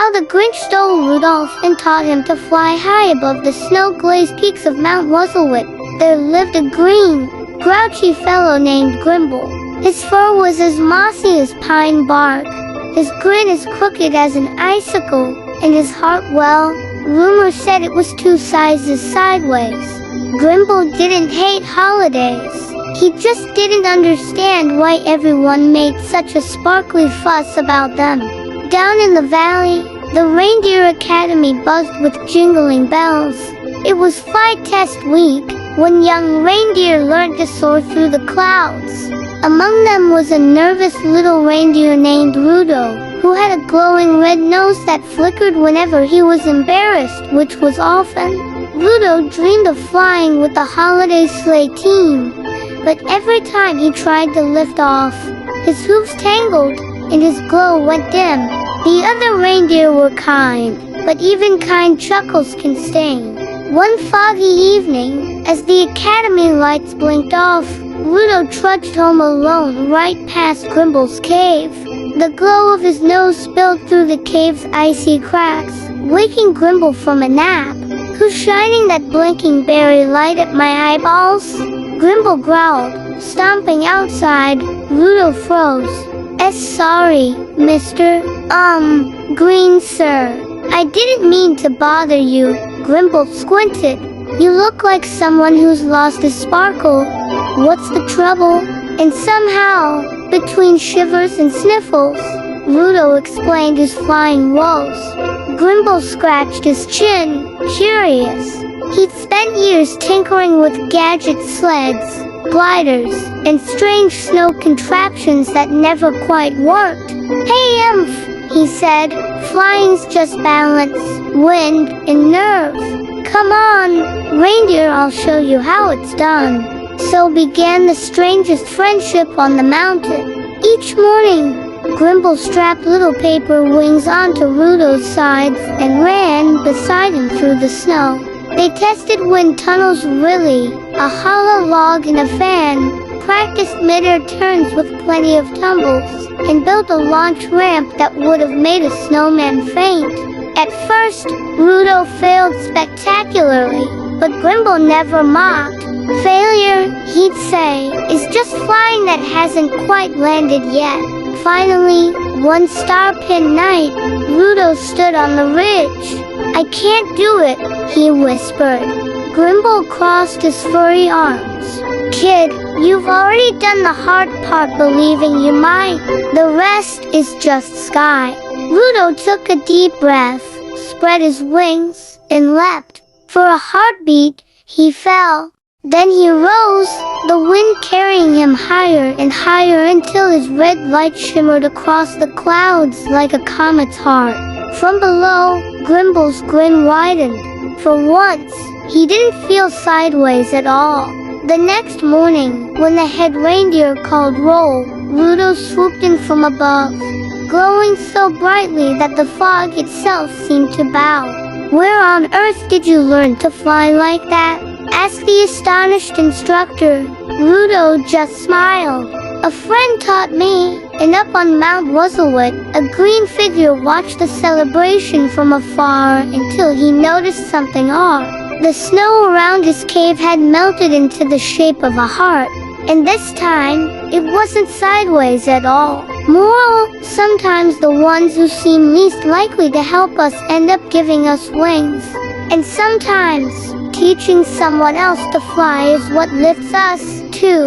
How the Grinch stole Rudolph and taught him to fly high above the snow-glazed peaks of Mount Wuzzlewood. There lived a green, grouchy fellow named Grimble. His fur was as mossy as pine bark, his grin as crooked as an icicle, and his heart, well, rumor said it was 2 sizes sideways. Grimble didn't hate holidays. He just didn't understand why everyone made such a sparkly fuss about them. Down in the valley, the Reindeer Academy buzzed with jingling bells. It was flight test week, when young reindeer learned to soar through the clouds. Among them was a nervous little reindeer named Rudolph, who had a glowing red nose that flickered whenever he was embarrassed, which was often. Rudolph dreamed of flying with the holiday sleigh team, but every time he tried to lift off, his hooves tangled and his glow went dim. The other reindeer were kind, but even kind chuckles can sting. One foggy evening, as the academy lights blinked off, Rudolph trudged home alone right past Grimble's cave. The glow of his nose spilled through the cave's icy cracks, waking Grimble from a nap. "Who's shining that blinking berry light at my eyeballs?" Grimble growled, stomping outside. Rudolph froze. Sorry, Mr. Green Sir. I didn't mean to bother you." Grimble squinted. "You look like someone who's lost his sparkle. What's the trouble?" And somehow, between shivers and sniffles, Rudolph explained his flying woes. Grimble scratched his chin, curious. He'd spent years tinkering with gadget sleds, gliders, and strange snow contraptions that never quite worked. "Hey, he said, "flying's just balance, wind, and nerve. Come on, reindeer, I'll show you how it's done." So began the strangest friendship on the mountain. Each morning, Grimble strapped little paper wings onto Rudolph's sides and ran beside him through the snow. They tested wind tunnels really, a hollow log and a fan, practiced mid-air turns with plenty of tumbles, and built a launch ramp that would have made a snowman faint. At first, Rudolph failed spectacularly, but Grimble never mocked. "Failure," he'd say, "is just flying that hasn't quite landed yet." Finally, one star-pin night, Rudolph stood on the ridge. "I can't do it," he whispered. Grimble crossed his furry arms. "Kid, you've already done the hard part believing you might. The rest is just sky." Rudolph took a deep breath, spread his wings, and leapt. For a heartbeat, he fell. Then he rose, the wind carrying him higher and higher until his red light shimmered across the clouds like a comet's heart. From below, Grimble's grin widened. For once, he didn't feel sideways at all. The next morning, when the head reindeer called roll, Rudolph swooped in from above, glowing so brightly that the fog itself seemed to bow. "Where on earth did you learn to fly like that?" asked the astonished instructor. Rudolph just smiled. "A friend taught me," and up on Mount Wuzzlewood, a green figure watched the celebration from afar until he noticed something odd. The snow around his cave had melted into the shape of a heart, and this time, it wasn't sideways at all. Moral: sometimes the ones who seem least likely to help us end up giving us wings. And sometimes, teaching someone else to fly is what lifts us, too.